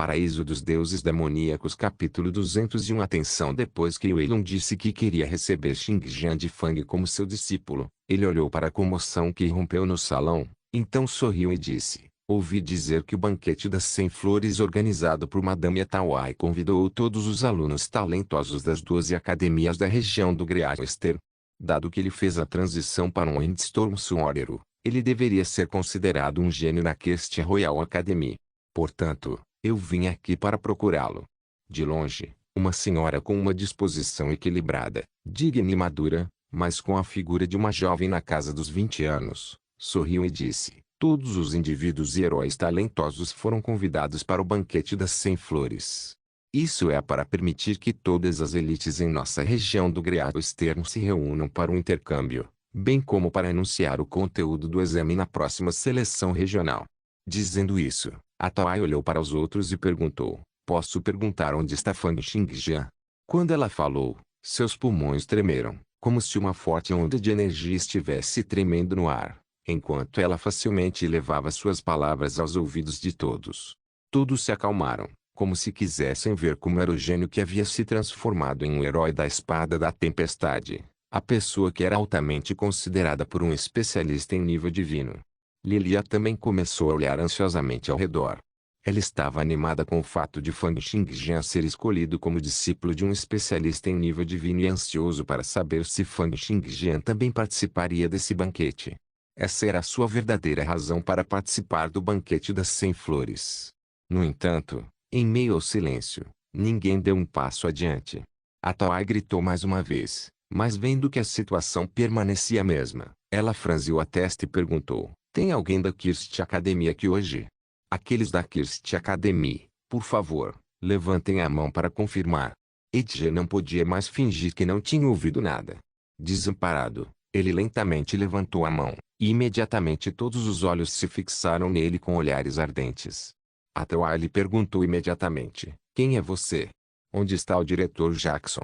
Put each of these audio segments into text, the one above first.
Paraíso dos Deuses Demoníacos Capítulo 201 Atenção. Depois que Wei Lun disse que queria receber Xing Jian de Fang como seu discípulo, ele olhou para a comoção que irrompeu no salão, então sorriu e disse: ouvi dizer que o banquete das 100 flores organizado por Madame Atawai convidou todos os alunos talentosos das 12 academias da região do Great-Western. Dado que ele fez a transição para um Windstorm Suorero, ele deveria ser considerado um gênio na Quest Royal Academy. Portanto, eu vim aqui para procurá-lo. De longe, uma senhora com uma disposição equilibrada, digna e madura, mas com a figura de uma jovem na casa dos 20 anos, sorriu e disse: todos os indivíduos e heróis talentosos foram convidados para o banquete das 100 flores. Isso é para permitir que todas as elites em nossa região do Great-Western se reúnam para um intercâmbio, bem como para anunciar o conteúdo do exame na próxima seleção regional. Dizendo isso, Atawai olhou para os outros e perguntou: posso perguntar onde está Fang Xingjian? Quando ela falou, seus pulmões tremeram, como se uma forte onda de energia estivesse tremendo no ar, enquanto ela facilmente levava suas palavras aos ouvidos de todos. Todos se acalmaram, como se quisessem ver como era o gênio que havia se transformado em um herói da Espada da Tempestade, a pessoa que era altamente considerada por um especialista em nível divino. Lilia também começou a olhar ansiosamente ao redor. Ela estava animada com o fato de Fang Xingjian ser escolhido como discípulo de um especialista em nível divino e ansioso para saber se Fang Xingjian também participaria desse banquete. Essa era a sua verdadeira razão para participar do banquete das 100 flores. No entanto, em meio ao silêncio, ninguém deu um passo adiante. Atawai gritou mais uma vez, mas vendo que a situação permanecia a mesma, ela franziu a testa e perguntou: tem alguém da Kirst Academy aqui hoje? Aqueles da Kirst Academy, por favor, levantem a mão para confirmar. Edge não podia mais fingir que não tinha ouvido nada. Desamparado, ele lentamente levantou a mão, e imediatamente todos os olhos se fixaram nele com olhares ardentes. Atawai lhe perguntou imediatamente: quem é você? Onde está o diretor Jackson?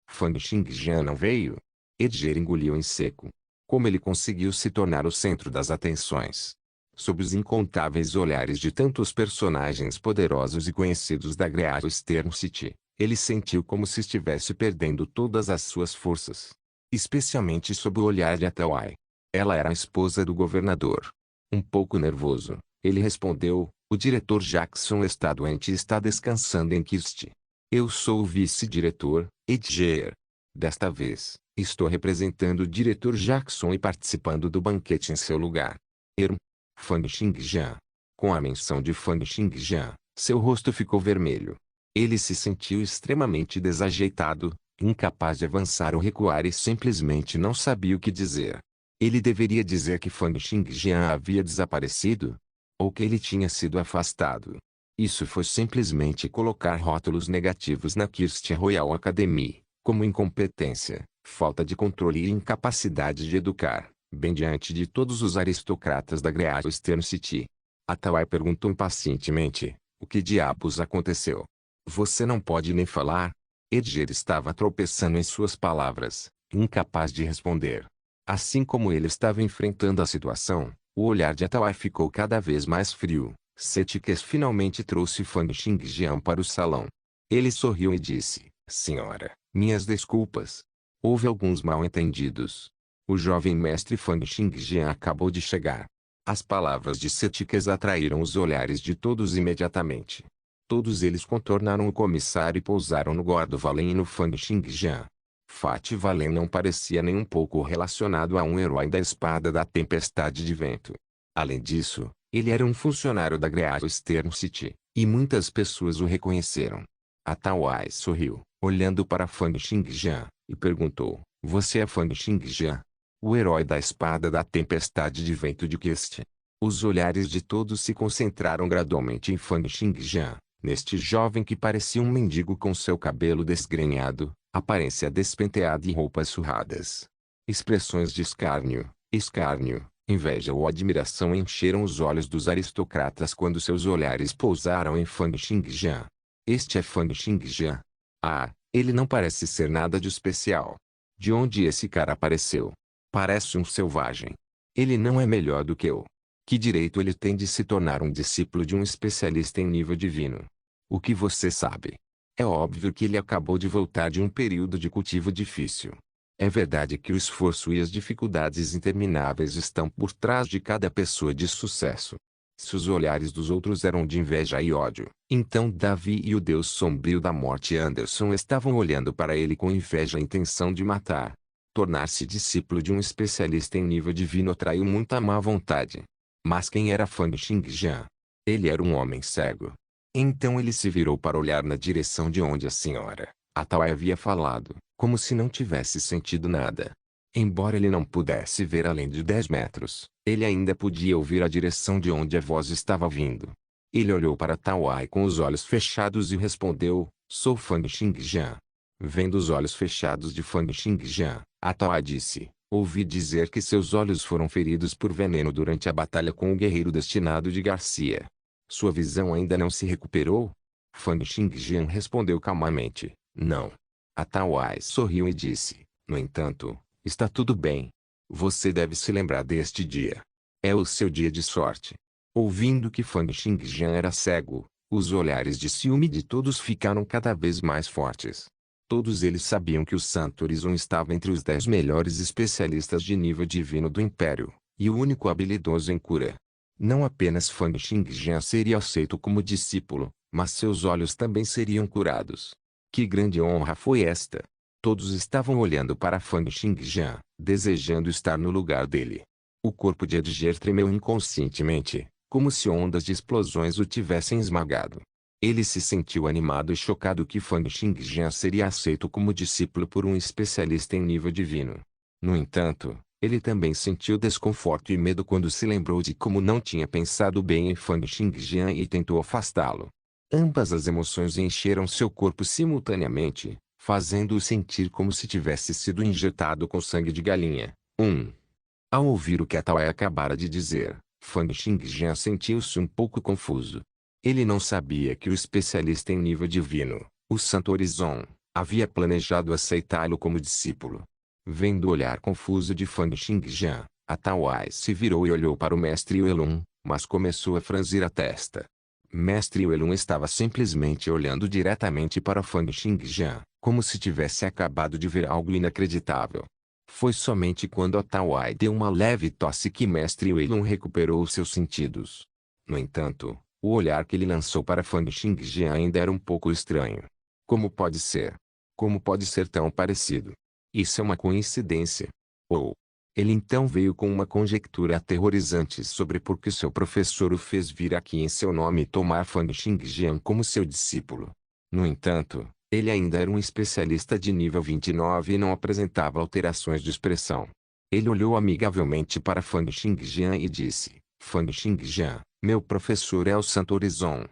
Fang Xingjian não veio? Edger engoliu em seco. Como ele conseguiu se tornar o centro das atenções? Sob os incontáveis olhares de tantos personagens poderosos e conhecidos da Great-Western City, ele sentiu como se estivesse perdendo todas as suas forças. Especialmente sob o olhar de Atawai. Ela era a esposa do governador. Um pouco nervoso, ele respondeu: o diretor Jackson está doente e está descansando em Kirst. Eu sou o vice-diretor, Edger. Desta vez, estou representando o diretor Jackson e participando do banquete em seu lugar. Fang Xingjian. Com a menção de Fang Xingjian, seu rosto ficou vermelho. Ele se sentiu extremamente desajeitado, incapaz de avançar ou recuar e simplesmente não sabia o que dizer. Ele deveria dizer que Fang Xingjian havia desaparecido? Ou que ele tinha sido afastado? Isso foi simplesmente colocar rótulos negativos na Kirst Royal Academy, como incompetência, falta de controle e incapacidade de educar, bem diante de todos os aristocratas da Great-Western City. Atawai perguntou impacientemente: o que diabos aconteceu? Você não pode nem falar? Edger estava tropeçando em suas palavras, incapaz de responder. Assim como ele estava enfrentando a situação, o olhar de Atawai ficou cada vez mais frio. Setiques finalmente trouxe Fang Xingjian para o salão. Ele sorriu e disse: senhora, minhas desculpas. Houve alguns mal-entendidos. O jovem mestre Fang Xingjian acabou de chegar. As palavras de Setiques atraíram os olhares de todos imediatamente. Todos eles contornaram o comissário e pousaram no Gordo Valen e no Fang Xingjian. Fat Valen não parecia nem um pouco relacionado a um herói da Espada da Tempestade de Vento. Além disso, ele era um funcionário da Great-Western City, e muitas pessoas o reconheceram. Atawai sorriu, olhando para Fang Xingjian, e perguntou: você é Fang Xingjian? O herói da Espada da Tempestade de Vento de Kirst? Os olhares de todos se concentraram gradualmente em Fang Xingjian, neste jovem que parecia um mendigo com seu cabelo desgrenhado, aparência despenteada e roupas surradas. Expressões de escárnio, inveja ou admiração encheram os olhos dos aristocratas quando seus olhares pousaram em Fang Xingjian. Este é Fang Xingjian. Ah, ele não parece ser nada de especial. De onde esse cara apareceu? Parece um selvagem. Ele não é melhor do que eu. Que direito ele tem de se tornar um discípulo de um especialista em nível divino? O que você sabe? É óbvio que ele acabou de voltar de um período de cultivo difícil. É verdade que o esforço e as dificuldades intermináveis estão por trás de cada pessoa de sucesso. Se os olhares dos outros eram de inveja e ódio, então Davi e o deus sombrio da morte Anderson estavam olhando para ele com inveja e intenção de matar. Tornar-se discípulo de um especialista em nível divino atraiu muita má vontade. Mas quem era Fang Xingjian? Ele era um homem cego. Então ele se virou para olhar na direção de onde a senhora, a Tawai, havia falado, como se não tivesse sentido nada. Embora ele não pudesse ver além de 10 metros, ele ainda podia ouvir a direção de onde a voz estava vindo. Ele olhou para Tawai com os olhos fechados e respondeu, sou Fang Xingjian. Vendo os olhos fechados de Fang Xingjian, a Tawai disse, ouvi dizer que seus olhos foram feridos por veneno durante a batalha com o guerreiro destinado de Garcia. Sua visão ainda não se recuperou? Fang Xingjian respondeu calmamente, não. A Tawai sorriu e disse, no entanto, está tudo bem. Você deve se lembrar deste dia. É o seu dia de sorte. Ouvindo que Fang Xingjian era cego, os olhares de ciúme de todos ficaram cada vez mais fortes. Todos eles sabiam que o Santo Horizon estava entre os 10 melhores especialistas de nível divino do Império, e o único habilidoso em cura. Não apenas Fang Xingjian seria aceito como discípulo, mas seus olhos também seriam curados. Que grande honra foi esta! Todos estavam olhando para Fang Xingjian, desejando estar no lugar dele. O corpo de Edger tremeu inconscientemente, como se ondas de explosões o tivessem esmagado. Ele se sentiu animado e chocado que Fang Xingjian seria aceito como discípulo por um especialista em nível divino. No entanto, ele também sentiu desconforto e medo quando se lembrou de como não tinha pensado bem em Fang Xingjian e tentou afastá-lo. Ambas as emoções encheram seu corpo simultaneamente, fazendo-o sentir como se tivesse sido injetado com sangue de galinha. Ao ouvir o que a Tawai acabara de dizer, Fang Xingjian sentiu-se um pouco confuso. Ele não sabia que o especialista em nível divino, o Santo Horizon, havia planejado aceitá-lo como discípulo. Vendo o olhar confuso de Fang Xingjian, a Tawai se virou e olhou para o mestre Welun, mas começou a franzir a testa. Mestre Welun estava simplesmente olhando diretamente para Fang Xingjian, como se tivesse acabado de ver algo inacreditável. Foi somente quando a Tawai deu uma leve tosse que Mestre Welun recuperou seus sentidos. No entanto, o olhar que ele lançou para Fang Xingjian ainda era um pouco estranho. Como pode ser? Como pode ser tão parecido? Isso é uma coincidência. Ou ele então veio com uma conjectura aterrorizante sobre por que seu professor o fez vir aqui em seu nome e tomar Fang Xingjian como seu discípulo. No entanto, ele ainda era um especialista de nível 29 e não apresentava alterações de expressão. Ele olhou amigavelmente para Fang Xingjian e disse, Fang Xingjian, meu professor é o Santo Horizon.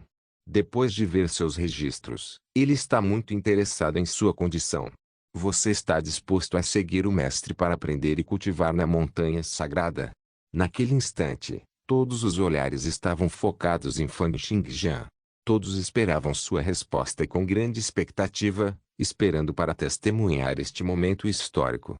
Depois de ver seus registros, ele está muito interessado em sua condição. Você está disposto a seguir o mestre para aprender e cultivar na montanha sagrada? Naquele instante, todos os olhares estavam focados em Fang Xingjian. Todos esperavam sua resposta com grande expectativa, esperando para testemunhar este momento histórico.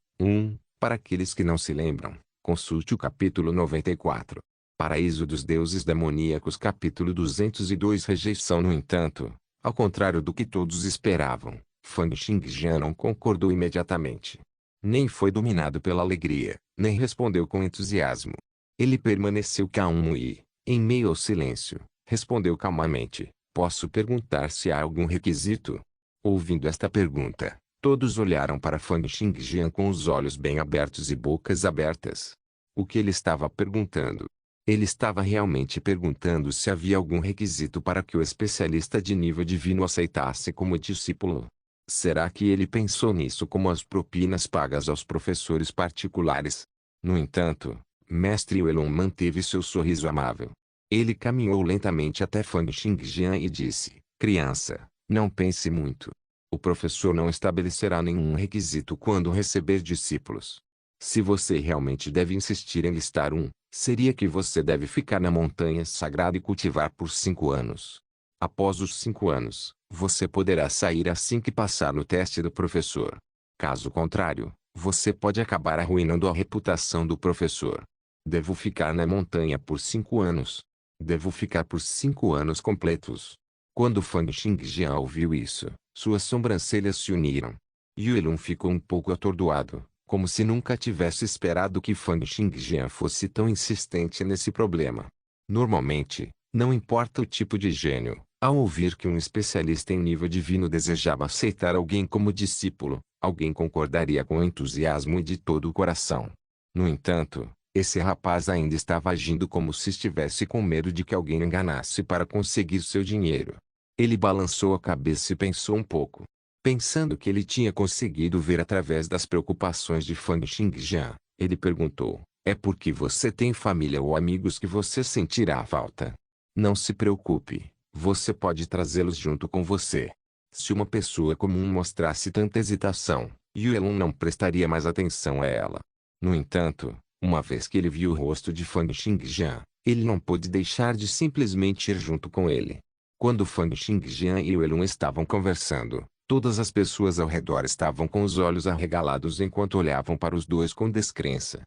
Para aqueles que não se lembram, consulte o capítulo 94. Paraíso dos Deuses Demoníacos capítulo 202. Rejeição. No entanto, ao contrário do que todos esperavam, Fang Xingjian não concordou imediatamente. Nem foi dominado pela alegria, nem respondeu com entusiasmo. Ele permaneceu calmo e, em meio ao silêncio, respondeu calmamente, posso perguntar se há algum requisito? Ouvindo esta pergunta, todos olharam para Fang Xingjian com os olhos bem abertos e bocas abertas. O que ele estava perguntando? Ele estava realmente perguntando se havia algum requisito para que o especialista de nível divino aceitasse como discípulo. Será que ele pensou nisso como as propinas pagas aos professores particulares? No entanto, Mestre Welun manteve seu sorriso amável. Ele caminhou lentamente até Fang Xingjian e disse, criança, não pense muito. O professor não estabelecerá nenhum requisito quando receber discípulos. Se você realmente deve insistir em listar seria que você deve ficar na montanha sagrada e cultivar por 5 anos. Após os 5 anos, você poderá sair assim que passar no teste do professor. Caso contrário, você pode acabar arruinando a reputação do professor. Devo ficar na montanha por 5 anos. Devo ficar por 5 anos completos. Quando Fang Xingjian ouviu isso, suas sobrancelhas se uniram. Yue Lun ficou um pouco atordoado, como se nunca tivesse esperado que Fang Xingjian fosse tão insistente nesse problema. Normalmente, não importa o tipo de gênio, ao ouvir que um especialista em nível divino desejava aceitar alguém como discípulo, alguém concordaria com entusiasmo e de todo o coração. No entanto, esse rapaz ainda estava agindo como se estivesse com medo de que alguém enganasse para conseguir seu dinheiro. Ele balançou a cabeça e pensou um pouco. Pensando que ele tinha conseguido ver através das preocupações de Fang Xingjian, ele perguntou: é porque você tem família ou amigos que você sentirá falta? Não se preocupe, você pode trazê-los junto com você. Se uma pessoa comum mostrasse tanta hesitação, Yue Lun não prestaria mais atenção a ela. No entanto, uma vez que ele viu o rosto de Fang Xingjian, ele não pôde deixar de simplesmente ir junto com ele. Quando Fang Xingjian e Yue Lun estavam conversando, todas as pessoas ao redor estavam com os olhos arregalados enquanto olhavam para os dois com descrença.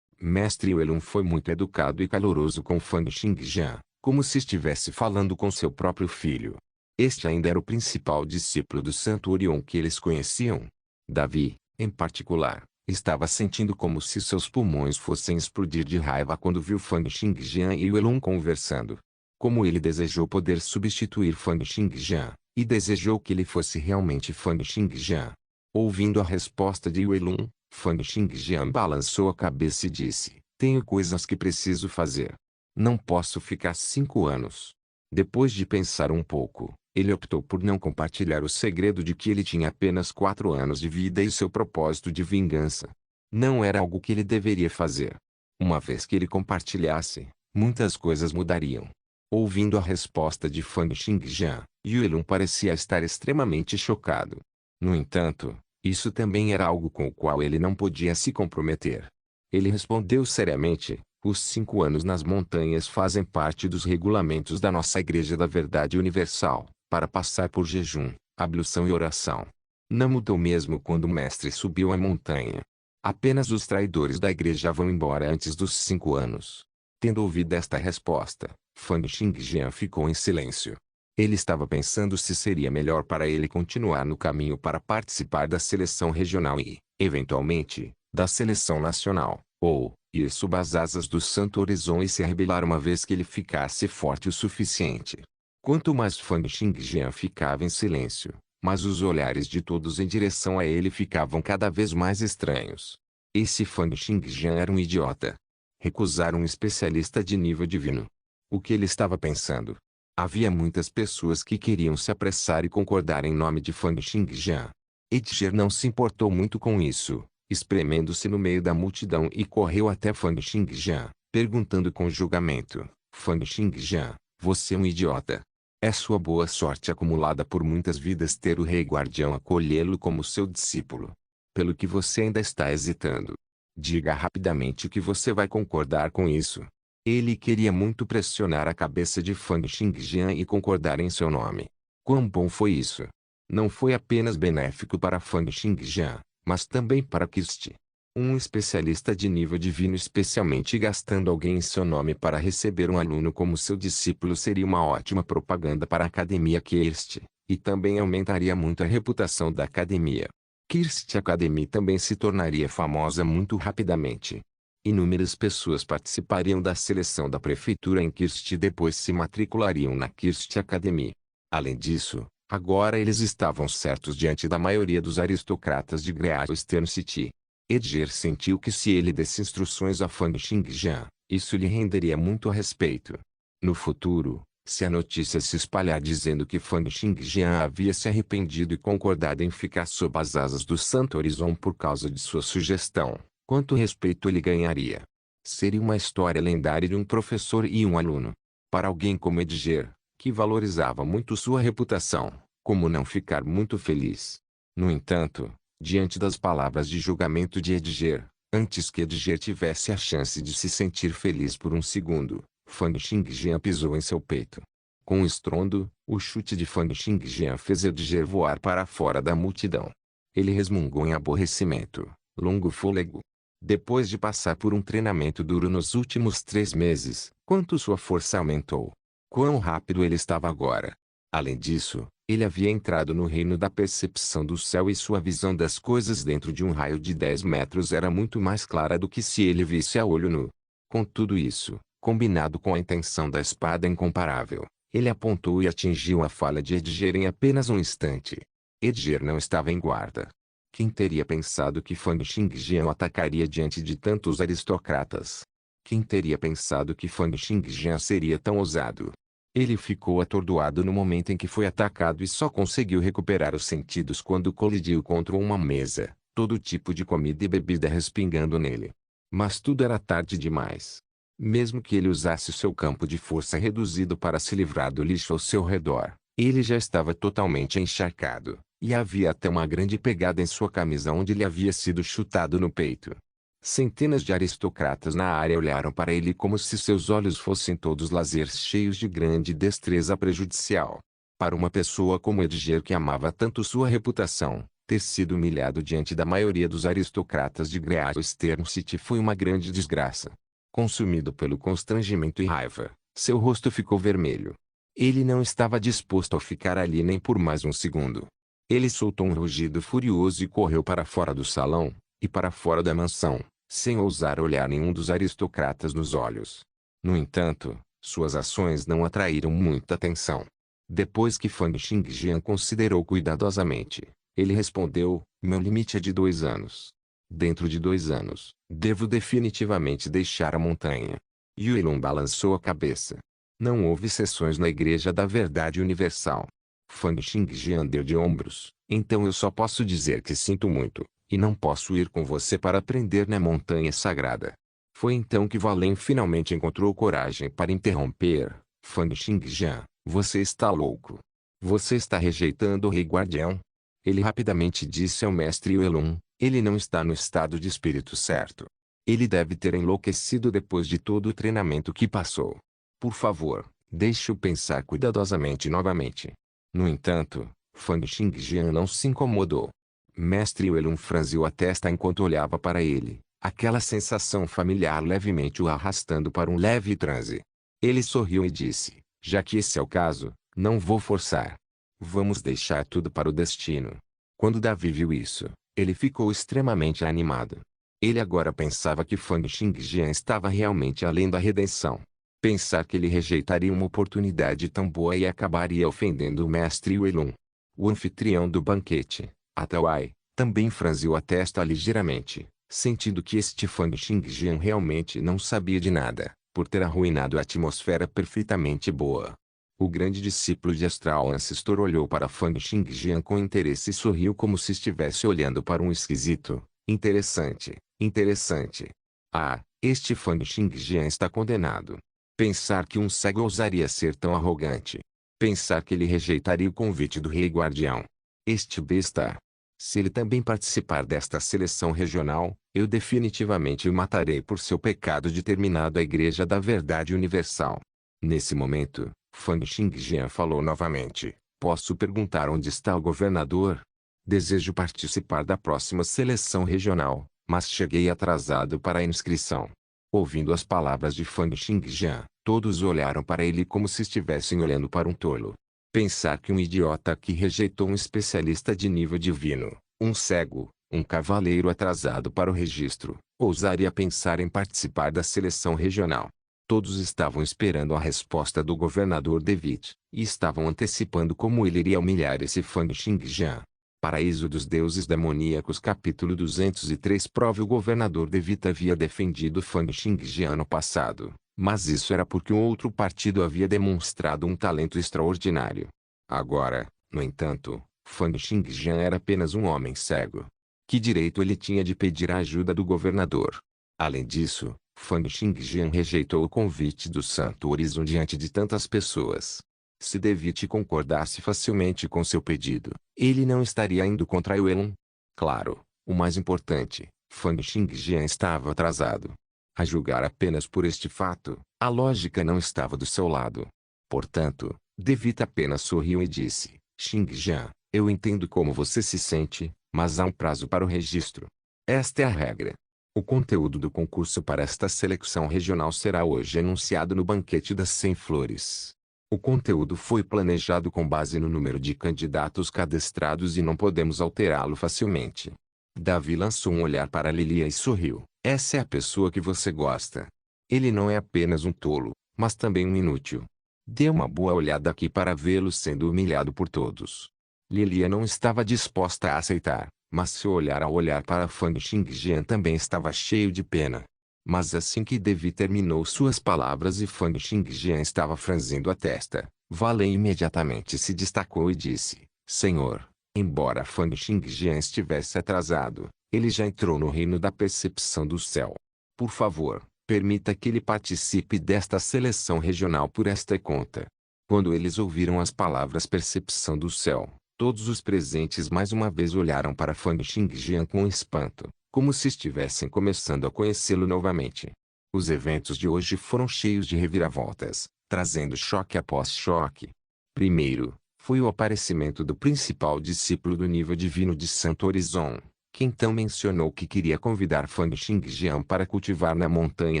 Mestre Yue Lun foi muito educado e caloroso com Fang Xingjian, como se estivesse falando com seu próprio filho. Este ainda era o principal discípulo do Santo Orion que eles conheciam. Davi, em particular, estava sentindo como se seus pulmões fossem explodir de raiva quando viu Fang Xingjian e Yue Lun conversando. Como ele desejou poder substituir Fang Xingjian, e desejou que ele fosse realmente Fang Xingjian. Ouvindo a resposta de Yue Lun, Fang Xingjian balançou a cabeça e disse: tenho coisas que preciso fazer. Não posso ficar 5 anos. Depois de pensar um pouco, ele optou por não compartilhar o segredo de que ele tinha apenas 4 anos de vida e seu propósito de vingança. Não era algo que ele deveria fazer. Uma vez que ele compartilhasse, muitas coisas mudariam. Ouvindo a resposta de Fang Xingjian, Yue Lun parecia estar extremamente chocado. No entanto, isso também era algo com o qual ele não podia se comprometer. Ele respondeu seriamente: os 5 anos nas montanhas fazem parte dos regulamentos da nossa Igreja da Verdade Universal, para passar por jejum, ablução e oração. Não mudou mesmo quando o mestre subiu a montanha. Apenas os traidores da igreja vão embora antes dos 5 anos. Tendo ouvido esta resposta, Fang Xingjian ficou em silêncio. Ele estava pensando se seria melhor para ele continuar no caminho para participar da seleção regional e, eventualmente, da seleção nacional, ou ir sob as asas do Santo Horizon e se rebelar uma vez que ele ficasse forte o suficiente. Quanto mais Fang Xingjian ficava em silêncio, mas os olhares de todos em direção a ele ficavam cada vez mais estranhos. Esse Fang Xingjian era um idiota. Recusar um especialista de nível divino. O que ele estava pensando? Havia muitas pessoas que queriam se apressar e concordar em nome de Fang Xingjian. Edger não se importou muito com isso, espremendo-se no meio da multidão e correu até Fang Xingjian, perguntando com julgamento: Fang Xingjian, você é um idiota. É sua boa sorte acumulada por muitas vidas ter o Rei Guardião acolhê-lo como seu discípulo. Pelo que você ainda está hesitando. Diga rapidamente que você vai concordar com isso. Ele queria muito pressionar a cabeça de Fang Xingjian e concordar em seu nome. Quão bom foi isso? Não foi apenas benéfico para Fang Xingjian, mas também para Kirst. Um especialista de nível divino, especialmente gastando alguém em seu nome para receber um aluno como seu discípulo, seria uma ótima propaganda para a Academia Kirst, e também aumentaria muito a reputação da Academia. Kirst Academy também se tornaria famosa muito rapidamente. Inúmeras pessoas participariam da seleção da prefeitura em Kirst e depois se matriculariam na Kirst Academy. Além disso, agora eles estavam certos diante da maioria dos aristocratas de Great Eastern City. Edger sentiu que se ele desse instruções a Fang Xingjian, isso lhe renderia muito respeito. No futuro, se a notícia se espalhar dizendo que Fang Xingjian havia se arrependido e concordado em ficar sob as asas do Santo Horizon por causa de sua sugestão, quanto respeito ele ganharia? Seria uma história lendária de um professor e um aluno. Para alguém como Edger, que valorizava muito sua reputação, como não ficar muito feliz? No entanto, diante das palavras de julgamento de Edger, antes que Edger tivesse a chance de se sentir feliz por um segundo, Fang Xingjian pisou em seu peito. Com um estrondo, o chute de Fang Xingjian fez Edger voar para fora da multidão. Ele resmungou em aborrecimento, longo fôlego. Depois de passar por um treinamento duro nos últimos 3 meses, quanto sua força aumentou. Quão rápido ele estava agora. Além disso, ele havia entrado no reino da percepção do céu e sua visão das coisas dentro de um raio de 10 metros era muito mais clara do que se ele visse a olho nu. Com tudo isso, combinado com a intenção da espada incomparável, ele apontou e atingiu a falha de Edger em apenas um instante. Edger não estava em guarda. Quem teria pensado que Fang Xingjian o atacaria diante de tantos aristocratas? Quem teria pensado que Fang Xingjian seria tão ousado? Ele ficou atordoado no momento em que foi atacado e só conseguiu recuperar os sentidos quando colidiu contra uma mesa, todo tipo de comida e bebida respingando nele. Mas tudo era tarde demais. Mesmo que ele usasse seu campo de força reduzido para se livrar do lixo ao seu redor, ele já estava totalmente encharcado, e havia até uma grande pegada em sua camisa onde ele havia sido chutado no peito. Centenas de aristocratas na área olharam para ele como se seus olhos fossem todos lasers cheios de grande destreza prejudicial. Para uma pessoa como Edger que amava tanto sua reputação, ter sido humilhado diante da maioria dos aristocratas de Great Eastern City foi uma grande desgraça. Consumido pelo constrangimento e raiva, seu rosto ficou vermelho. Ele não estava disposto a ficar ali nem por mais um segundo. Ele soltou um rugido furioso e correu para fora do salão, e para fora da mansão, sem ousar olhar nenhum dos aristocratas nos olhos. No entanto, suas ações não atraíram muita atenção. Depois que Fang Xingjian considerou cuidadosamente, ele respondeu, meu limite é de 2 anos. Dentro de 2 anos, devo definitivamente deixar a montanha. Yuelun balançou a cabeça. Não houve sessões na Igreja da Verdade Universal. Fang Xingjian deu de ombros, então eu só posso dizer que sinto muito. E não posso ir com você para aprender na montanha sagrada. Foi então que Valen finalmente encontrou coragem para interromper. Fang Xingjian, você está louco. Você está rejeitando o Rei Guardião? Ele rapidamente disse ao mestre Yuelun, ele não está no estado de espírito certo. Ele deve ter enlouquecido depois de todo o treinamento que passou. Por favor, deixe-o pensar cuidadosamente novamente. No entanto, Fang Xingjian não se incomodou. Mestre Yuelun franziu a testa enquanto olhava para ele, aquela sensação familiar levemente o arrastando para um leve transe. Ele sorriu e disse, já que esse é o caso, não vou forçar. Vamos deixar tudo para o destino. Quando Davi viu isso, ele ficou extremamente animado. Ele agora pensava que Fang Xingjian estava realmente além da redenção. Pensar que ele rejeitaria uma oportunidade tão boa e acabaria ofendendo o mestre Yuelun. O anfitrião do banquete, Atawai, também franziu a testa ligeiramente, sentindo que este Fang Xingjian realmente não sabia de nada, por ter arruinado a atmosfera perfeitamente boa. O grande discípulo de Astral Ancestor olhou para Fang Xingjian com interesse e sorriu como se estivesse olhando para um esquisito. Interessante, interessante. Ah, este Fang Xingjian está condenado. Pensar que um cego ousaria ser tão arrogante. Pensar que ele rejeitaria o convite do Rei Guardião. Este besta. Se ele também participar desta seleção regional, eu definitivamente o matarei por seu pecado de ter minado a Igreja da Verdade Universal. Nesse momento, Fang Xingjian falou novamente, posso perguntar onde está o governador? Desejo participar da próxima seleção regional, mas cheguei atrasado para a inscrição. Ouvindo as palavras de Fang Xingjian, todos olharam para ele como se estivessem olhando para um tolo. Pensar que um idiota que rejeitou um especialista de nível divino, um cego, um cavaleiro atrasado para o registro, ousaria pensar em participar da seleção regional. Todos estavam esperando a resposta do governador David, e estavam antecipando como ele iria humilhar esse Fang Xingjian. Paraíso dos Deuses Demoníacos capítulo 203 Prove o governador David havia defendido Fang Xingjian no passado. Mas isso era porque um outro partido havia demonstrado um talento extraordinário. Agora, no entanto, Fang Xingjian era apenas um homem cego. Que direito ele tinha de pedir a ajuda do governador? Além disso, Fang Xingjian rejeitou o convite do Santo Horizon diante de tantas pessoas. Se David concordasse facilmente com seu pedido, ele não estaria indo contra Yuelun. Claro, o mais importante, Fang Xingjian estava atrasado. A julgar apenas por este fato, a lógica não estava do seu lado. Portanto, David apenas sorriu e disse, Xingjian, eu entendo como você se sente, mas há um prazo para o registro. Esta é a regra. O conteúdo do concurso para esta seleção regional será hoje anunciado no banquete das 100 flores. O conteúdo foi planejado com base no número de candidatos cadastrados e não podemos alterá-lo facilmente. Davi lançou um olhar para Lilia e sorriu. Essa é a pessoa que você gosta. Ele não é apenas um tolo, mas também um inútil. Dê uma boa olhada aqui para vê-lo sendo humilhado por todos. Lilia não estava disposta a aceitar, mas seu olhar ao olhar para Fang Xingjian também estava cheio de pena. Mas assim que Devi terminou suas palavras e Fang Xingjian estava franzindo a testa, Valen imediatamente se destacou e disse, Senhor, embora Fang Xingjian estivesse atrasado, ele já entrou no reino da percepção do céu. Por favor, permita que ele participe desta seleção regional por esta conta. Quando eles ouviram as palavras percepção do céu, todos os presentes mais uma vez olharam para Fang Xingjian com espanto, como se estivessem começando a conhecê-lo novamente. Os eventos de hoje foram cheios de reviravoltas, trazendo choque após choque. Primeiro, foi o aparecimento do principal discípulo do nível divino de Santo Horizon, que então mencionou que queria convidar Fang Xingjian para cultivar na montanha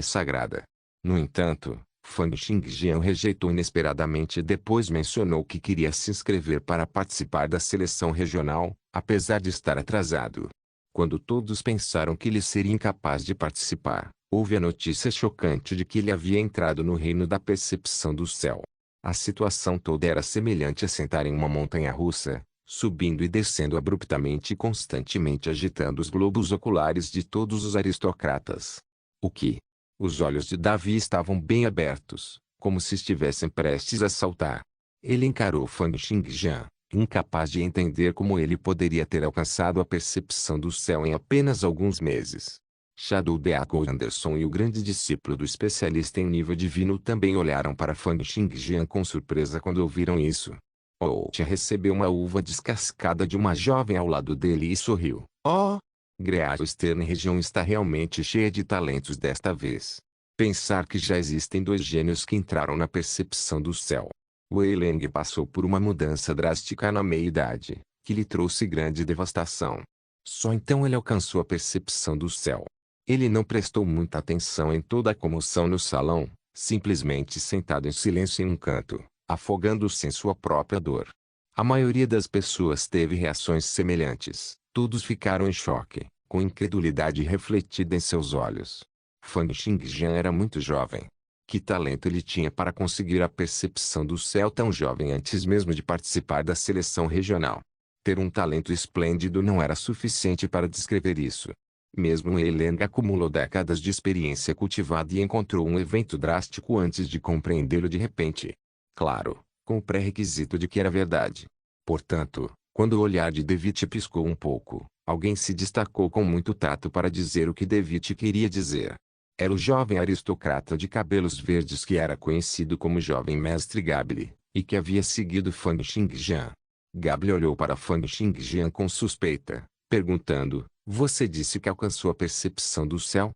sagrada. No entanto, Fang Xingjian rejeitou inesperadamente e depois mencionou que queria se inscrever para participar da seleção regional, apesar de estar atrasado. Quando todos pensaram que ele seria incapaz de participar, houve a notícia chocante de que ele havia entrado no reino da percepção do céu. A situação toda era semelhante a sentar em uma montanha-russa, subindo e descendo abruptamente e constantemente agitando os globos oculares de todos os aristocratas. O que? Os olhos de Davi estavam bem abertos, como se estivessem prestes a saltar. Ele encarou Fang Xingjian, incapaz de entender como ele poderia ter alcançado a percepção do céu em apenas alguns meses. Shadow Deaco Anderson e o grande discípulo do especialista em nível divino também olharam para Fang Xingjian com surpresa quando ouviram isso. Outia recebeu uma uva descascada de uma jovem ao lado dele e sorriu. Oh! Great Eastern região está realmente cheia de talentos desta vez. Pensar que já existem dois gênios que entraram na percepção do céu. Wei Leng passou por uma mudança drástica na meia-idade, que lhe trouxe grande devastação. Só então ele alcançou a percepção do céu. Ele não prestou muita atenção em toda a comoção no salão, simplesmente sentado em silêncio em um canto, afogando-se em sua própria dor. A maioria das pessoas teve reações semelhantes. Todos ficaram em choque, com incredulidade refletida em seus olhos. Fang Xingjian era muito jovem. Que talento ele tinha para conseguir a percepção do céu tão jovem antes mesmo de participar da seleção regional? Ter um talento esplêndido não era suficiente para descrever isso. Mesmo Wei Leng acumulou décadas de experiência cultivada e encontrou um evento drástico antes de compreendê-lo de repente. Claro, com o pré-requisito de que era verdade. Portanto, quando o olhar de Devitt piscou um pouco, alguém se destacou com muito tato para dizer o que Devitt queria dizer. Era o jovem aristocrata de cabelos verdes que era conhecido como Jovem Mestre Gable, e que havia seguido Fang Xingjian. Gable olhou para Fang Xingjian com suspeita, perguntando, você disse que alcançou a percepção do céu?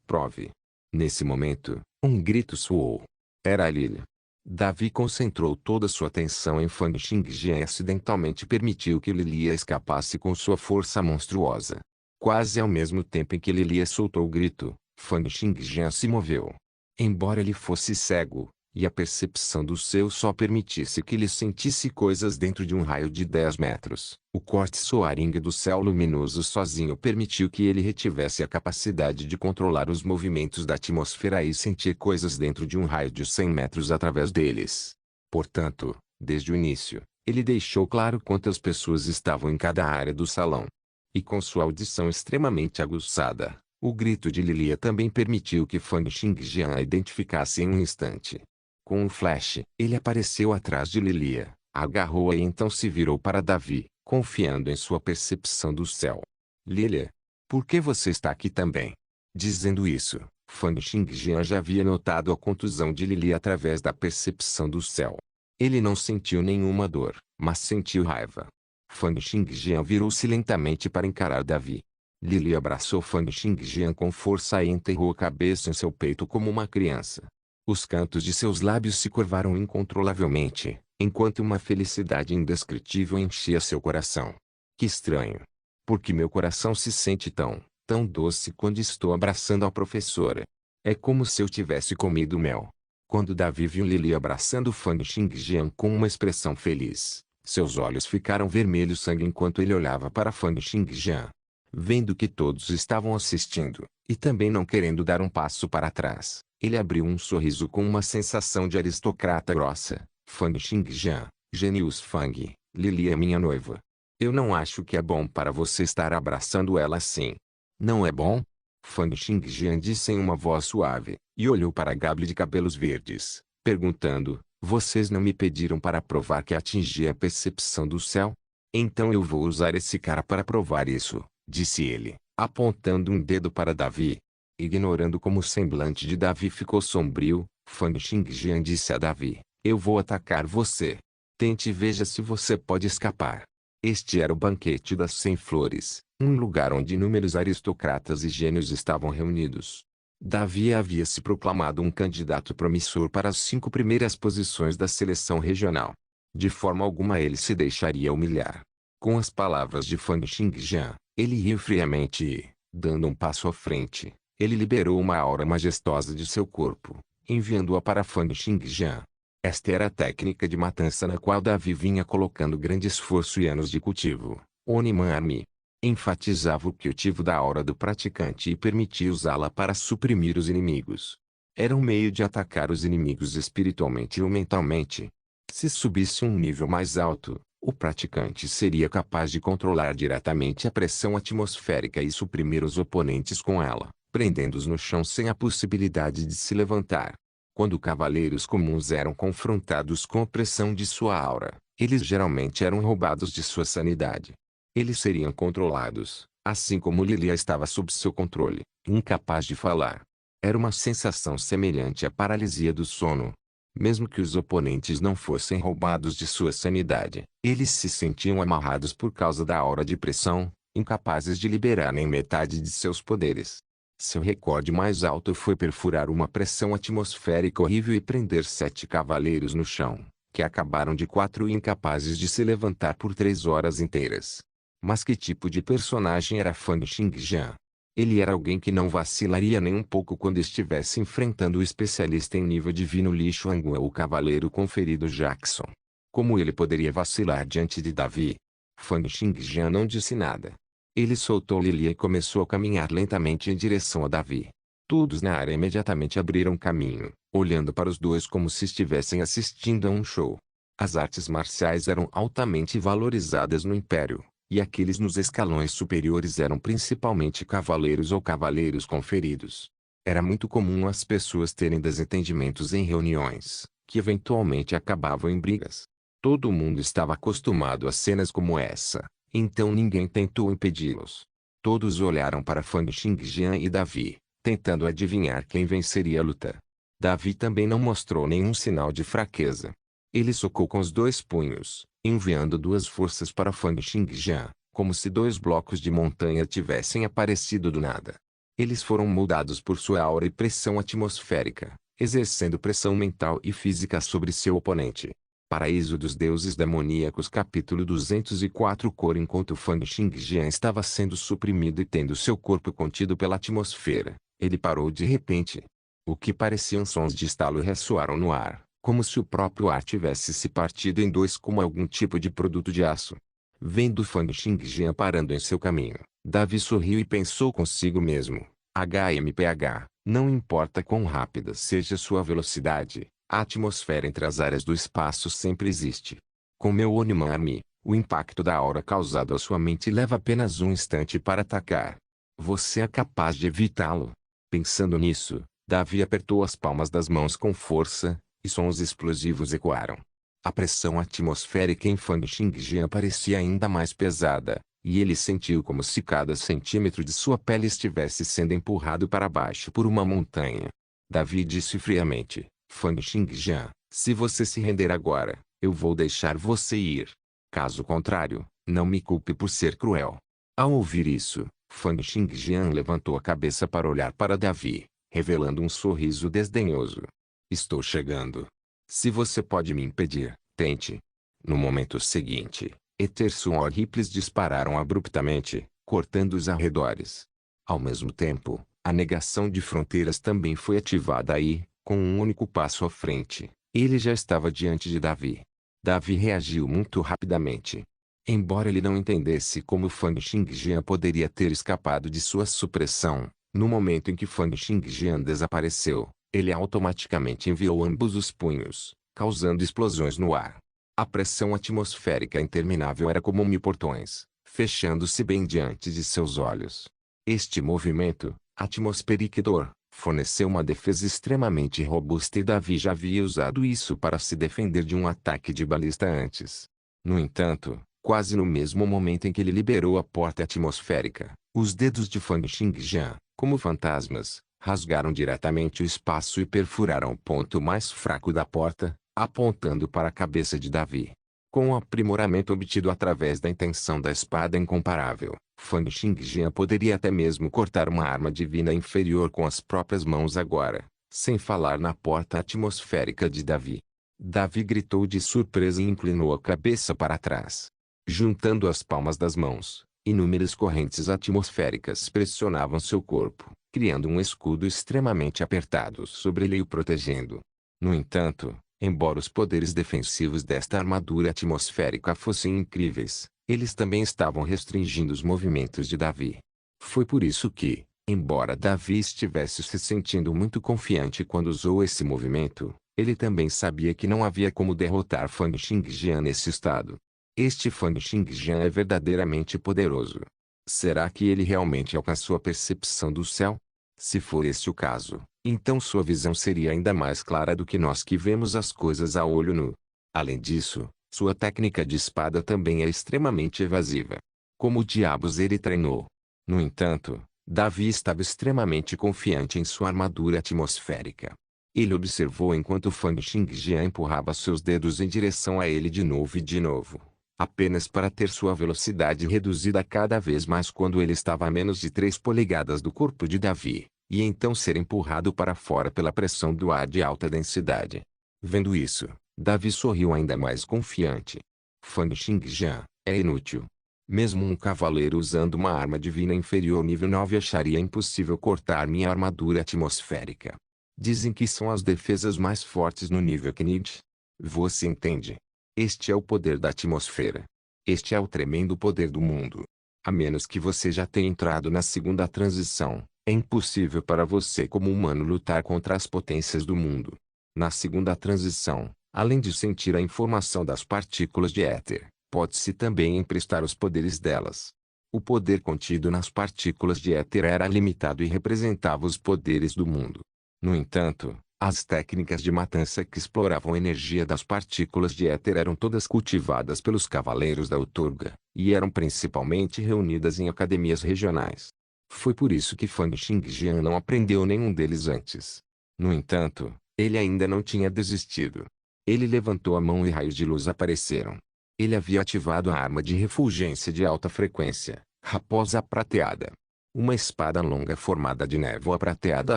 Prove. Nesse momento, um grito soou. Era a Lilia. Davi concentrou toda sua atenção em Fang Xingjian e acidentalmente permitiu que Lilia escapasse com sua força monstruosa. Quase ao mesmo tempo em que Lilia soltou o grito, Fang Xingjian se moveu. Embora ele fosse cego, e a percepção do céu só permitisse que ele sentisse coisas dentro de um raio de 10 metros, o corte soaring do céu luminoso sozinho permitiu que ele retivesse a capacidade de controlar os movimentos da atmosfera e sentir coisas dentro de um raio de 100 metros através deles. Portanto, desde o início, ele deixou claro quantas pessoas estavam em cada área do salão. E com sua audição extremamente aguçada, o grito de Lilia também permitiu que Fang Xingjian a identificasse em um instante. Com um flash, ele apareceu atrás de Lilia, agarrou-a e então se virou para Davi, confiando em sua percepção do céu. Lilia, por que você está aqui também? Dizendo isso, Fang Xingjian já havia notado a contusão de Lilia através da percepção do céu. Ele não sentiu nenhuma dor, mas sentiu raiva. Fang Xingjian virou-se lentamente para encarar Davi. Lilia abraçou Fang Xingjian com força e enterrou a cabeça em seu peito como uma criança. Os cantos de seus lábios se curvaram incontrolavelmente, enquanto uma felicidade indescritível enchia seu coração. Que estranho! Porque meu coração se sente tão doce quando estou abraçando a professora. É como se eu tivesse comido mel. Quando Davi viu Lili abraçando Fang Xingjian com uma expressão feliz, seus olhos ficaram vermelhos sangue enquanto ele olhava para Fang Xingjian. Vendo que todos estavam assistindo, e também não querendo dar um passo para trás, ele abriu um sorriso com uma sensação de aristocrata grossa. Fang Xingjian, Genius Fang, Lili é minha noiva. Eu não acho que é bom para você estar abraçando ela assim. Não é bom? Fang Xingjian disse em uma voz suave, e olhou para Gabi de cabelos verdes, perguntando, vocês não me pediram para provar que atingi a percepção do céu? Então eu vou usar esse cara para provar isso, disse ele, apontando um dedo para Davi. Ignorando como o semblante de Davi ficou sombrio, Fang Xingjian disse a Davi, eu vou atacar você. Tente e veja se você pode escapar. Este era o banquete das 100 flores, um lugar onde inúmeros aristocratas e gênios estavam reunidos. Davi havia se proclamado um candidato promissor para as 5 primeiras posições da seleção regional. De forma alguma ele se deixaria humilhar. Com as palavras de Fang Xingjian, ele riu friamente e, dando um passo à frente, ele liberou uma aura majestosa de seu corpo, enviando-a para Fang Xingjian. Esta era a técnica de matança na qual Davi vinha colocando grande esforço e anos de cultivo. Oniman Armi enfatizava o cultivo da aura do praticante e permitia usá-la para suprimir os inimigos. Era um meio de atacar os inimigos espiritualmente ou mentalmente. Se subisse um nível mais alto, o praticante seria capaz de controlar diretamente a pressão atmosférica e suprimir os oponentes com ela, prendendo-os no chão sem a possibilidade de se levantar. Quando cavaleiros comuns eram confrontados com a pressão de sua aura, eles geralmente eram roubados de sua sanidade. Eles seriam controlados, assim como Lilia estava sob seu controle, incapaz de falar. Era uma sensação semelhante à paralisia do sono. Mesmo que os oponentes não fossem roubados de sua sanidade, eles se sentiam amarrados por causa da aura de pressão, incapazes de liberar nem metade de seus poderes. Seu recorde mais alto foi perfurar uma pressão atmosférica horrível e prender 7 cavaleiros no chão, que acabaram de 4 e incapazes de se levantar por 3 horas inteiras. Mas que tipo de personagem era Fang Xingjian? Ele era alguém que não vacilaria nem um pouco quando estivesse enfrentando o especialista em nível divino Li Xuangue ou o cavaleiro conferido Jackson. Como ele poderia vacilar diante de Davi? Fang Xingjian não disse nada. Ele soltou Lilia e começou a caminhar lentamente em direção a Davi. Todos na área imediatamente abriram caminho, olhando para os dois como se estivessem assistindo a um show. As artes marciais eram altamente valorizadas no Império, e aqueles nos escalões superiores eram principalmente cavaleiros ou cavaleiros conferidos. Era muito comum as pessoas terem desentendimentos em reuniões, que eventualmente acabavam em brigas. Todo mundo estava acostumado a cenas como essa. Então ninguém tentou impedi-los. Todos olharam para Fang Xingjian e Davi, tentando adivinhar quem venceria a luta. Davi também não mostrou nenhum sinal de fraqueza. Ele socou com os 2 punhos, enviando 2 forças para Fang Xingjian, como se 2 blocos de montanha tivessem aparecido do nada. Eles foram moldados por sua aura e pressão atmosférica, exercendo pressão mental e física sobre seu oponente. Paraíso dos Deuses Demoníacos capítulo 204 Cor enquanto Fang Xingjian estava sendo suprimido e tendo seu corpo contido pela atmosfera, ele parou de repente. O que pareciam sons de estalo ressoaram no ar, como se o próprio ar tivesse se partido em 2 como algum tipo de produto de aço. Vendo Fang Xingjian parando em seu caminho, Davi sorriu e pensou consigo mesmo, HMPH, não importa quão rápida seja sua velocidade, a atmosfera entre as áreas do espaço sempre existe. Com meu Oniman Armi, o impacto da aura causado à sua mente leva apenas um instante para atacar. Você é capaz de evitá-lo. Pensando nisso, Davi apertou as palmas das mãos com força, e sons explosivos ecoaram. A pressão atmosférica em Fang Xingjian parecia ainda mais pesada, e ele sentiu como se cada centímetro de sua pele estivesse sendo empurrado para baixo por uma montanha. Davi disse friamente, Fang Xingjian, se você se render agora, eu vou deixar você ir. Caso contrário, não me culpe por ser cruel. Ao ouvir isso, Fang Xingjian levantou a cabeça para olhar para Davi, revelando um sorriso desdenhoso. Estou chegando. Se você pode me impedir, tente. No momento seguinte, Eterson e Ripples dispararam abruptamente, cortando os arredores. Ao mesmo tempo, a negação de fronteiras também foi ativada e, Com um único passo à frente, ele já estava diante de Davi. Davi reagiu muito rapidamente. Embora ele não entendesse como Fang Xingjian poderia ter escapado de sua supressão, no momento em que Fang Xingjian desapareceu, ele automaticamente enviou ambos os punhos, causando explosões no ar. A pressão atmosférica interminável era como 1000 portões, fechando-se bem diante de seus olhos. Este movimento, atmosfericador, forneceu uma defesa extremamente robusta e Davi já havia usado isso para se defender de um ataque de balista antes. No entanto, quase no mesmo momento em que ele liberou a porta atmosférica, os dedos de Fang Xingjian, como fantasmas, rasgaram diretamente o espaço e perfuraram o ponto mais fraco da porta, apontando para a cabeça de Davi. Com o aprimoramento obtido através da intenção da espada incomparável, Fang Xingjian poderia até mesmo cortar uma arma divina inferior com as próprias mãos agora, sem falar na porta atmosférica de Davi. Davi gritou de surpresa e inclinou a cabeça para trás. Juntando as palmas das mãos, inúmeras correntes atmosféricas pressionavam seu corpo, criando um escudo extremamente apertado sobre ele e o protegendo. No entanto, embora os poderes defensivos desta armadura atmosférica fossem incríveis, eles também estavam restringindo os movimentos de Davi. Foi por isso que, embora Davi estivesse se sentindo muito confiante quando usou esse movimento, ele também sabia que não havia como derrotar Fang Xingjian nesse estado. Este Fang Xingjian é verdadeiramente poderoso. Será que ele realmente alcançou a percepção do céu? Se for esse o caso, então sua visão seria ainda mais clara do que nós que vemos as coisas a olho nu. Além disso, sua técnica de espada também é extremamente evasiva. Como diabos ele treinou? No entanto, Davi estava extremamente confiante em sua armadura atmosférica. Ele observou enquanto Fang Xingjian empurrava seus dedos em direção a ele de novo e de novo, apenas para ter sua velocidade reduzida cada vez mais quando ele estava a menos de 3 polegadas do corpo de Davi, e então ser empurrado para fora pela pressão do ar de alta densidade. Vendo isso, Davi sorriu ainda mais confiante. Fang Xingjian, é inútil. Mesmo um cavaleiro usando uma arma divina inferior nível 9 acharia impossível cortar minha armadura atmosférica. Dizem que são as defesas mais fortes no nível Knit. Você entende? Este é o poder da atmosfera. Este é o tremendo poder do mundo. A menos que você já tenha entrado na segunda transição, é impossível para você como humano lutar contra as potências do mundo. Na segunda transição, além de sentir a informação das partículas de éter, pode-se também emprestar os poderes delas. O poder contido nas partículas de éter era limitado e representava os poderes do mundo. No entanto, as técnicas de matança que exploravam a energia das partículas de éter eram todas cultivadas pelos cavaleiros da outorga, e eram principalmente reunidas em academias regionais. Foi por isso que Fang Xingjian não aprendeu nenhum deles antes. No entanto, ele ainda não tinha desistido. Ele levantou a mão e raios de luz apareceram. Ele havia ativado a arma de refulgência de alta frequência, Raposa Prateada. Uma espada longa formada de névoa prateada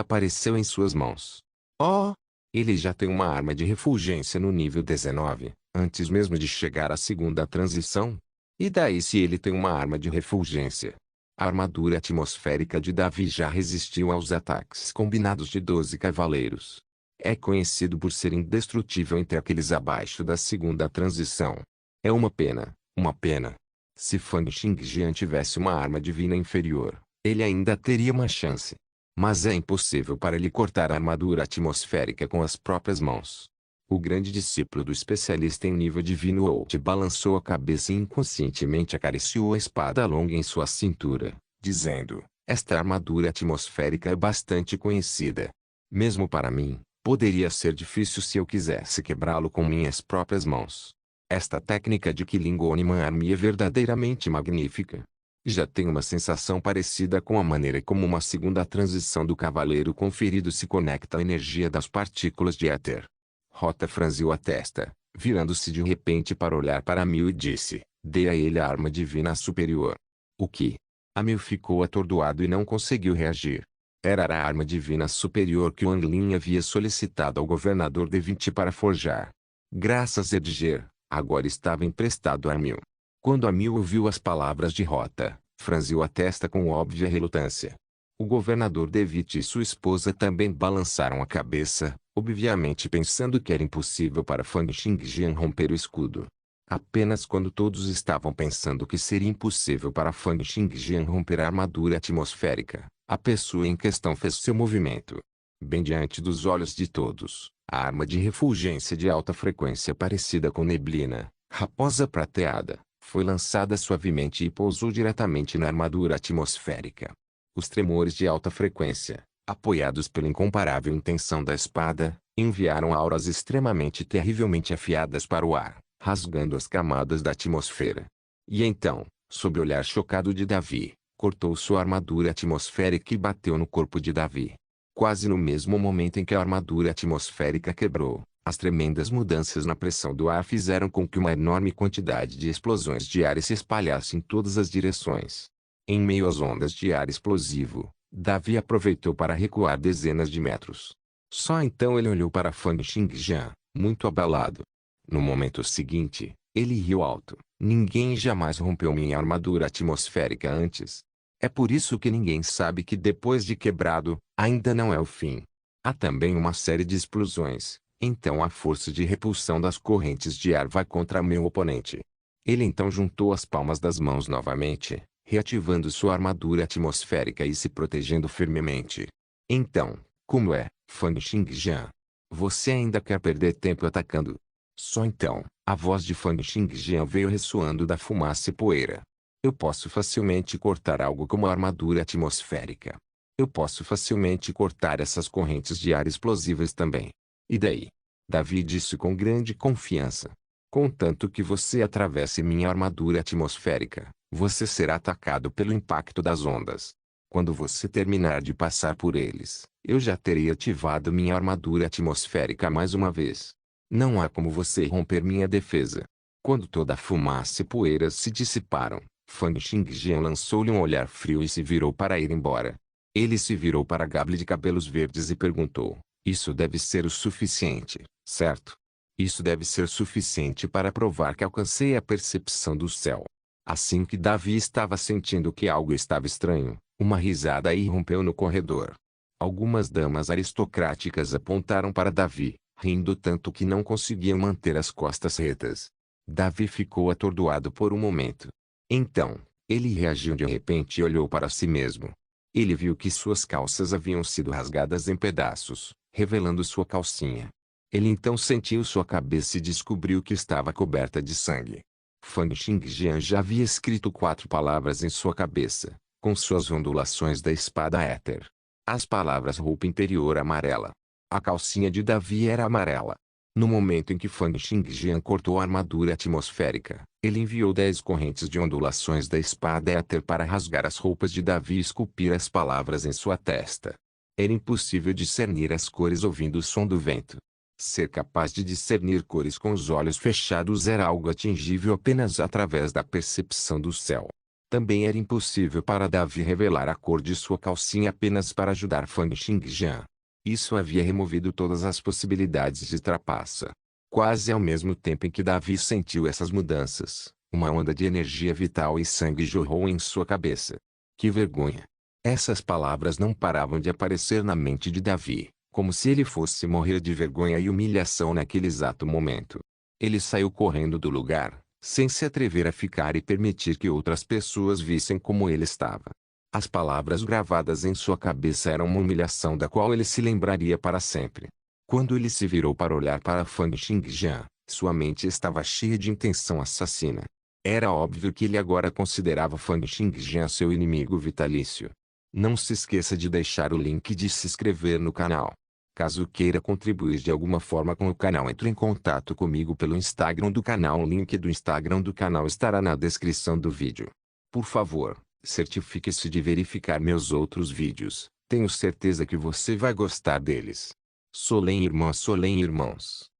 apareceu em suas mãos. Oh! Ele já tem uma arma de refulgência no nível 19, antes mesmo de chegar à segunda transição? E daí se ele tem uma arma de refulgência? A armadura atmosférica de Davi já resistiu aos ataques combinados de 12 cavaleiros. É conhecido por ser indestrutível entre aqueles abaixo da segunda transição. É uma pena, uma pena. Se Fang Xingjian tivesse uma arma divina inferior, ele ainda teria uma chance. Mas é impossível para ele cortar a armadura atmosférica com as próprias mãos. O grande discípulo do especialista em nível divino Out balançou a cabeça e inconscientemente acariciou a espada longa em sua cintura, dizendo: esta armadura atmosférica é bastante conhecida. Mesmo para mim, poderia ser difícil se eu quisesse quebrá-lo com minhas próprias mãos. Esta técnica de Kilingoniman Army é verdadeiramente magnífica. Já tenho uma sensação parecida com a maneira como uma segunda transição do cavaleiro conferido se conecta à energia das partículas de éter. Rota franziu a testa, virando-se de repente para olhar para Amil e disse: dê a ele a arma divina superior. O que? Amil ficou atordoado e não conseguiu reagir. Era a arma divina superior que Wang Lin havia solicitado ao governador D20 para forjar. Graças a Edger, agora estava emprestado a Amil. Quando Amil ouviu as palavras de Rota, franziu a testa com óbvia relutância. O governador D20 e sua esposa também balançaram a cabeça, obviamente pensando que era impossível para Fang Xingjian romper o escudo. Apenas quando todos estavam pensando que seria impossível para Fang Xingjian romper a armadura atmosférica, a pessoa em questão fez seu movimento. Bem diante dos olhos de todos, a arma de refulgência de alta frequência parecida com neblina, raposa prateada, foi lançada suavemente e pousou diretamente na armadura atmosférica. Os tremores de alta frequência, apoiados pela incomparável intenção da espada, enviaram auras extremamente terrivelmente afiadas para o ar, rasgando as camadas da atmosfera. E então, sob o olhar chocado de Davi, cortou sua armadura atmosférica e bateu no corpo de Davi. Quase no mesmo momento em que a armadura atmosférica quebrou, as tremendas mudanças na pressão do ar fizeram com que uma enorme quantidade de explosões de ar se espalhasse em todas as direções. Em meio às ondas de ar explosivo, Davi aproveitou para recuar dezenas de metros. Só então ele olhou para Fang Xingjian, muito abalado. No momento seguinte, ele riu alto. Ninguém jamais rompeu minha armadura atmosférica antes. É por isso que ninguém sabe que depois de quebrado, ainda não é o fim. Há também uma série de explosões. Então a força de repulsão das correntes de ar vai contra meu oponente. Ele então juntou as palmas das mãos novamente, reativando sua armadura atmosférica e se protegendo firmemente. Então, como é, Fang Xingjian? Você ainda quer perder tempo atacando? Só então, a voz de Fang Xingjian veio ressoando da fumaça e poeira. Eu posso facilmente cortar algo como a armadura atmosférica. Eu posso facilmente cortar essas correntes de ar explosivas também. E daí? Davi disse com grande confiança. Contanto que você atravesse minha armadura atmosférica, você será atacado pelo impacto das ondas. Quando você terminar de passar por eles, eu já terei ativado minha armadura atmosférica mais uma vez. Não há como você romper minha defesa. Quando toda a fumaça e poeira se dissiparam, Fang Xingjian lançou-lhe um olhar frio e se virou para ir embora. Ele se virou para Gable de cabelos verdes e perguntou: isso deve ser o suficiente, certo? Isso deve ser suficiente para provar que alcancei a percepção do céu. Assim que Davi estava sentindo que algo estava estranho, uma risada irrompeu no corredor. Algumas damas aristocráticas apontaram para Davi, rindo tanto que não conseguiam manter as costas retas. Davi ficou atordoado por um momento. Então, ele reagiu de repente e olhou para si mesmo. Ele viu que suas calças haviam sido rasgadas em pedaços, revelando sua calcinha. Ele então sentiu sua cabeça e descobriu que estava coberta de sangue. Fang Xingjian já havia escrito 4 palavras em sua cabeça, com suas ondulações da espada éter. As palavras roupa interior amarela. A calcinha de Davi era amarela. No momento em que Fang Xingjian cortou a armadura atmosférica, ele enviou 10 correntes de ondulações da espada éter para rasgar as roupas de Davi e esculpir as palavras em sua testa. Era impossível discernir as cores ouvindo o som do vento. Ser capaz de discernir cores com os olhos fechados era algo atingível apenas através da percepção do céu. Também era impossível para Davi revelar a cor de sua calcinha apenas para ajudar Fang Xingjian. Isso havia removido todas as possibilidades de trapaça. Quase ao mesmo tempo em que Davi sentiu essas mudanças, uma onda de energia vital e sangue jorrou em sua cabeça. Que vergonha! Essas palavras não paravam de aparecer na mente de Davi, como se ele fosse morrer de vergonha e humilhação naquele exato momento. Ele saiu correndo do lugar, sem se atrever a ficar e permitir que outras pessoas vissem como ele estava. As palavras gravadas em sua cabeça eram uma humilhação da qual ele se lembraria para sempre. Quando ele se virou para olhar para Fang Xingjian, sua mente estava cheia de intenção assassina. Era óbvio que ele agora considerava Fang Xingjian seu inimigo vitalício. Não se esqueça de deixar o link e de se inscrever no canal. Caso queira contribuir de alguma forma com o canal, entre em contato comigo pelo Instagram do canal. O link do Instagram do canal estará na descrição do vídeo. Por favor, certifique-se de verificar meus outros vídeos. Tenho certeza que você vai gostar deles. Solém irmãs, Solém irmãos.